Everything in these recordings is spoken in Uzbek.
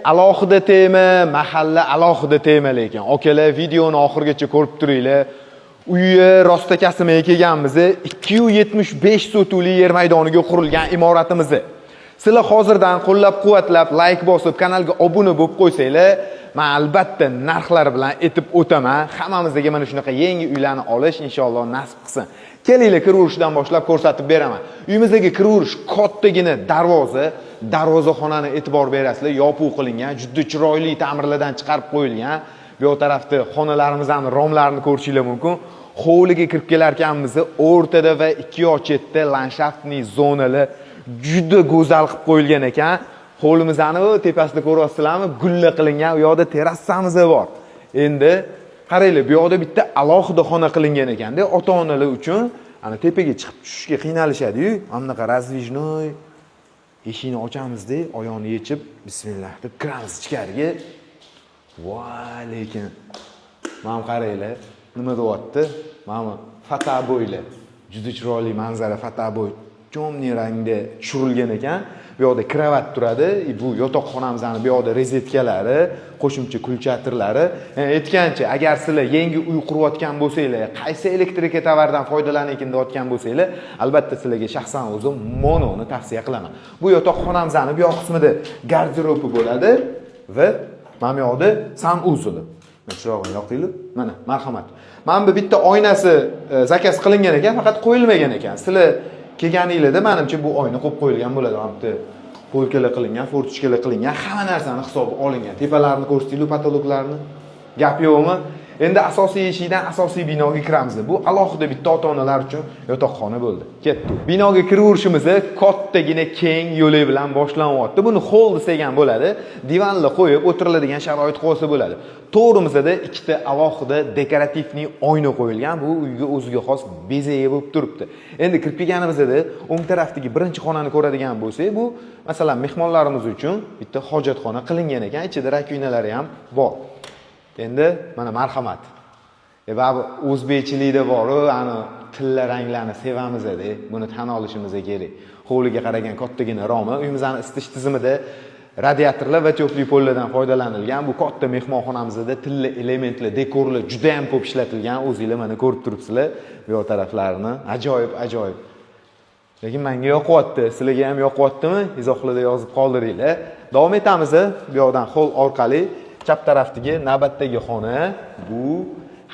alohida tema, mahalla alohida tema lekin. Akalar videoni oxirigacha ko'rib turinglar. Uyi rostakasimiga kelganmiz. 275 sotuli yer maydoniga qurilgan imoratimiz. Sizlar hozirdan qo'llab-quvvatlab, like bosib, kanalga obuna bo'lib qo'ysanglar, men albatta narxlar bilan aytib o'taman. Hammamizga mana shunaqa yangi uylarni olish inshaalloh nasib qilsin. Kelinglar, kiraverishdan boshlab ko'rsatib beraman. Uyimizga kiraverish kattagina darvozaxonani e'tibor berasizlar, yopiq qilingan, juda chiroyli ta'mirlardan chiqarib qo'yilgan. Bu tarafda xonalarimizni, romlarini ko'rishingiz mumkin. Hovliga kirib kelar ekanmiz, o'rtada va ikki yoq chetda landshaftniy zonalar juda go'zal qilib qo'yilgan ekan. Hovlimizni tepasida ko'ryapsizlarmi? Gulla qilingan, u yoqda terrasamiz bor. Endi qaranglar, bu yoqda bitta alohida xona qilingan ekanda, ota-onalar uchun ana tepaga chiqib tushishga qiynalishadi-yu. Hamnaqa razdvijnoy eshikni ochamiz-da, oyoqni yechib, bismillah deb kiramiz ichkariga. Voy, lekin mana qaranglar, nima deyapti? Mana fotobo'ylar. Juda chiroyli manzara, fotobo'y. Temniy rangda tushirilgan ekan. Bu yoqda kravat turadi. Bu yotoqxonamizni bu yoqda rozetkalari, qo'shimcha kulchatirlari. Aytgancha, agar sizlar yangi uy qurayotgan bo'lsanglar, qaysi elektrika tovardan foydalanaykin deyotgan bo'lsanglar, albatta sizlarga shaxsan o'zim Mononi tavsiya qilaman. Bu yotoqxonamizni bu yoq qismida garderobi bo'ladi va mana bu yoqda sanuzli. Chirog'ini yoqinglar. Mana, marhamat. Mana bu bitta oynasi zakaz qilingan ekan, faqat qo'yilmagan ekan. Sizlar kelganingizda menimcha bu oyna qo'yib qo'yilgan bo'ladi. Hamda polkalar qilingan, fortichkalar qilingan, hamma narsani hisobga olingan. Tepalarni ko'rsatdik, patologlarni. Gap yo'qmi? Endi asosiy eshikdan asosiy binoga kiramiz. Bu alohida bitta ota-onalar uchun yotoqxona bo'ldi. Ketdik. Binoga kiraverishimiz kattagina keng yo'lak bilan boshlanyapti. Buni hol degan bo'ladi. Divanni qo'yib o'tiriladigan sharoit qo'ysa bo'ladi. To'g'rimizda ikkita alohida dekorativniy oyna qo'yilgan. Bu uyga o'ziga xos bezagi bo'lib turibdi. Endi kirib kelganimizda o'ng tarafdagi birinchi xonani ko'radigan bo'lsak, bu masalan mehmonlarimiz uchun bitta hojatxona qilingan ekan. Ichida rakyunalari ham bor. Endi mana marhamat. Babu o'zbekchilikda bor-ku, ana tilla ranglarni sevamiz-da. Buni tan olishimiz kerak. Hovliga qaragan kattagina romi, uyimizning isitish tizimida radiatorlar va to'pli pollardan foydalanilgan. Bu katta mehmonxonamizda tilla elementlar, dekorlar juda ham ko'p ishlatilgan. O'zingizlar mana ko'rib turibsizlar. Bu yoq taraflarini ajoyib. Lekin menga yoqyapti. Sizlarga ham yoqyaptimi? Izohlarda yozib qoldiringlar. Davom etamiz. Bu yoqdan hol orqali chap tarafdagi navbatdagi xona, bu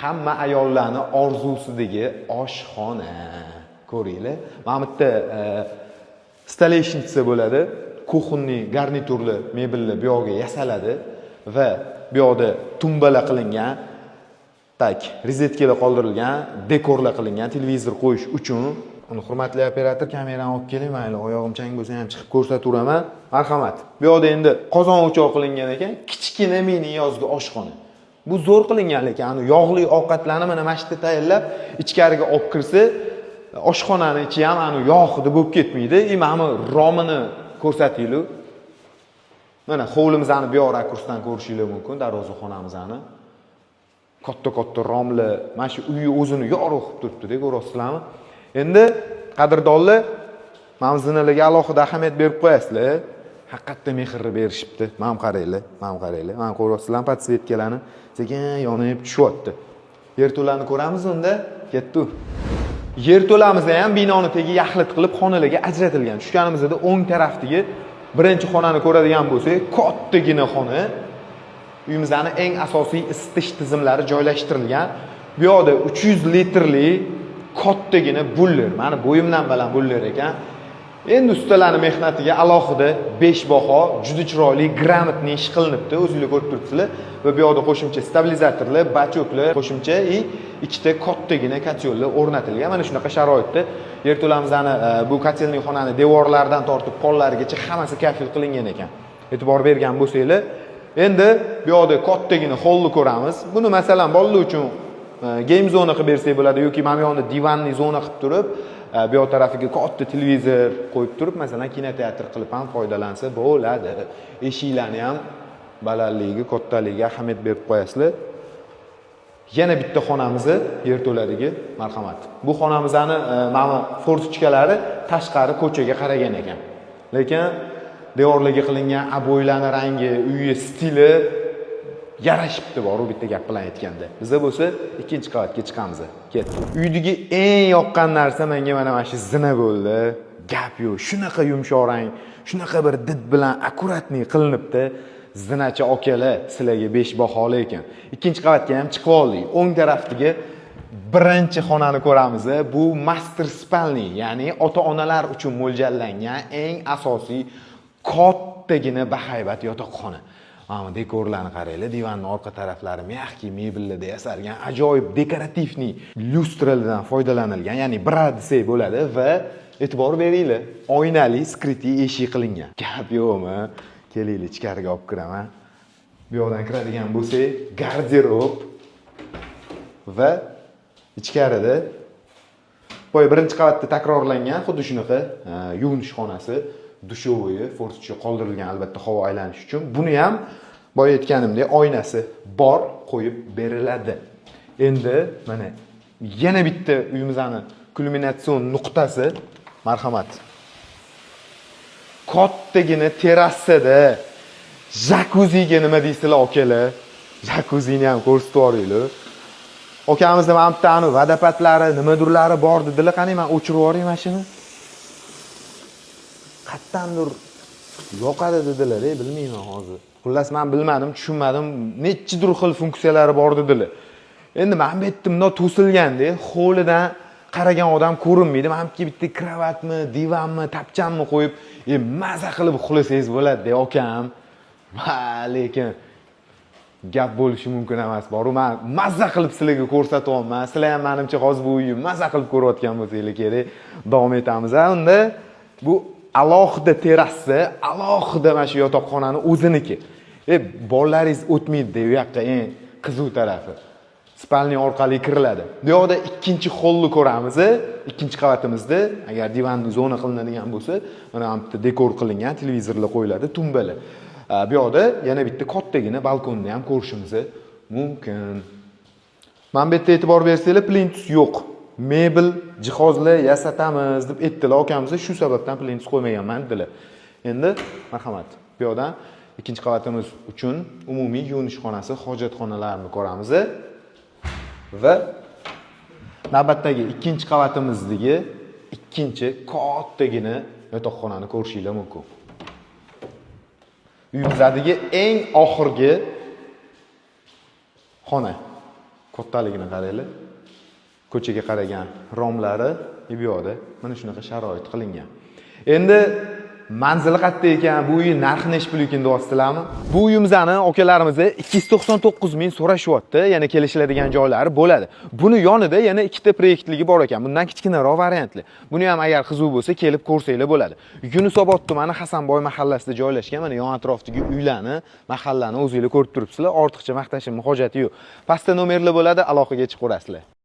hamma ayollarning orzusidagi oshxona. Ko'ringlar. Mana bu yerda stoleshniца bo'ladi. Kuxonniy garniturli mebellar bu yoqga yasaladi va bu yoqda tumbalar qilingan, rozetkalar qoldirilgan, dekorlar qilingan televizor qo'yish uchun. Uni hurmatli operator, kamerani olib keling, mayli, oyog'im chang bo'lsa ham chiqib ko'rsataveraman. Marhamat. Bu yoqda endi qozon o'choq qilingan ekan, kichkina mini yozgi oshxona. Bu zo'r qilingan lekin, ani yog'li ovqatlarni mana mashta tayyorlab ichkariga olib kirsa, oshxonani ichi ham ani yog'li bo'lib ketmaydi. Mana romini ko'rsatinglar. Mana hovlimizni bu yoq rakursdan ko'rishingiz mumkin, darvozaxonamizni. Katta romli, mana shu uyni o'zini yorug' qilib turibdi-da, ko'ryapsizlarmi? Endi qadrdonlar, mana zinalarga alohida ahamiyat berib qo'yasizlar. Haqiqatda mehrni berishibdi. Mana qaranglar. Mana ko'ryapsizlar, podsvetkalarni sekin yonib tushyapti. Yerto'larni ko'ramiz unda. Ketdik. Yerto'lamizda ham binoni tegi yaxlit qilib xonalarga ajratilgan. Tushganimizda o'ng tarafdagi birinchi xonani ko'radigan bo'lsak, kattagina xona. Uyimizning eng asosiy isitish tizimlari joylashtirilgan. Bu yoqda 300 litrli kattagina buller. Mana bo'yimdan baland buller ekan. Endi ustalarning mehnatiga alohida 5 baho, juda chiroyli, gрамотный ish qilinibdi. O'zingizlar ko'rib turibsizlar. Va bu yoqda qo'shimcha stabilizatorlar, bachoklar, qo'shimcha ikkita kattagina kotellar o'rnatilgan. Mana shunaqa sharoitda yerto'lamizning bu kotelning xonani devorlaridan tortib pollarigacha hammasi kafil qilingan ekan. E'tibor bergan bo'lsanglar, endi bu yoqda kattagina holni ko'ramiz. Buni masalan bolalar uchun game zona qilib bersak bo'ladi yoki mana bu yoqda divanli zona qilib turib, bu yoq tarafiga katta televizor qo'yib turib, masalan kinoteatr qilib ham foydalansa bo'ladi. Eshiklarni ham balandligiga, kattaligiga ahamiyat berib qo'yasizlar. Yana bitta xonamiz yerto'ladagi, marhamat. Bu xonamizning mana fortichkalari tashqari ko'chaga qaragan ekan. Lekin devorlarga qilingan aboylarning rangi, uyi stili yarashibdi bor, bitta gap bilan aytganda. Bizda bo'lsa, ikkinchi qavatga chiqamiz. Ketdik. Uydagi eng yoqqan narsa menga mana shu zina bo'ldi. Gap yo'q. Shunaqa yumshoq rang, shunaqa bir did bilan akkuratni qilinibdi. Zinachi okalar, sizlarga 5 baholi ekan. Ikkinchi qavatga ham chiqib oldik. O'ng tarafdagi birinchi xonani ko'ramiz. Bu master spalni, ya'ni ota-onalar uchun mo'ljallangan eng asosiy kattagina bahaybat yotoqxona. Mana dekorlarni qaranglar, divanning orqa taraflari mexki mebellarda yasalgan, ajoyib dekorativni lyustralardan foydalanilgan, ya'ni bra desak bo'ladi va e'tibor beringlar, oynali skriti eshik qilingan. Gap yo'qmi? Kelinglar, ichkariga olib kiraman. Bu yoqdan kiradigan bo'lsak, garderob va ichkarida birinchi qavatda takrorlangan xuddi shunaqa yuvinish xonasi, dushovoyi, fortchi qoldirilgan albatta havo aylanish uchun. Buni ham boya aytganimdek oynasi bor qo'yib beriladi. Endi mana yana bitta uyimizning kulminatsion nuqtasi, marhamat. Kattagina terrasada jakuziga nima deysizlar okalar? Jakuzini ham ko'rsatib yuboringlar. Okamizda mana bittani vodopadlari, nimadurlari bor dedilar. Qani men o'chirib yuboray mashina. Qattandir yoqadi dedilar, bilmayman hozir. Xullas men bilmadim, tushunmadim. Nechidir xil funksiyalari bor dedilar. Endi men bu yerda to'silganda, xo'lidan qaragan odam ko'rinmaydi. Men bitta kravatmi, divanmi, tapchanmi qo'yib, maza qilib uxlasangiz bo'ladi-da, okam. Lekin gap bo'lishi mumkin emas. Boru men maza qilib sizlarga ko'rsatyapman. Sizlar ham menimcha hozir bu uyni maza qilib ko'rayotgan bo'lsanglar kerak. Davom etamiz. Unda bu alohida terrasa, alohida mana shu yotoqxonani o'ziniki. Bolalaringiz o'tmaydi, u yoqqa eng qiziq tarafi. Spalni orqali kiriladi. Bu yoqda ikkinchi holni ko'ramiz. Ikkinchi qavatimizda agar divanni zona qilinadigan bo'lsa, mana bu yerda dekor qilingan, televizorlar qo'yiladi, tumbalar. Bu yoqda yana bitta kattagina balkonni ham ko'rishimiz mumkin. Mana bu yerda e'tibor bersanglar, plintus yo'q. Mebel, jihozlar yasatamiz deb aytdilar okamiz, shu sababdan plintus qo'ymaganman dedilar. Endi marhamat. Bu yoqdan ikkinchi qavatimiz uchun umumiy yuvinish xonasi, hojatxonalarni ko'ramiz. Va navbatdagi ikkinchi qavatimizdagi ikkinchi kattagina yotoqxonani ko'rishingiz mumkin. Uyimizdagi eng oxirgi xona. Kattaligini qaranglar. Ko'chaga qaragan romlari bu yoqda mana shunaqa sharoit qilingan. Endi manzili qayerda ekan, bu uy narxi necha pul ekan deyapsizlarmi? Bu uyimizni okalarimiz 299 ming so'rashyapti, yana kelishiladigan joylari bo'ladi. Buni yonida yana ikkita proyektligi bor ekan. Bundan kichkinaroq variantli. Buni ham agar qiziq bo'lsa, kelib ko'rsanglar bo'ladi. Yunusobod tumani Hasanboy mahallasida joylashgan, mana yon atrofdagi uylarni, mahallani o'zingizlar ko'rib turibsizlar. Ortiqcha maqtashimning hojati yo'q. Pastda nomerlar bo'ladi, aloqaga chiqaverasizlar.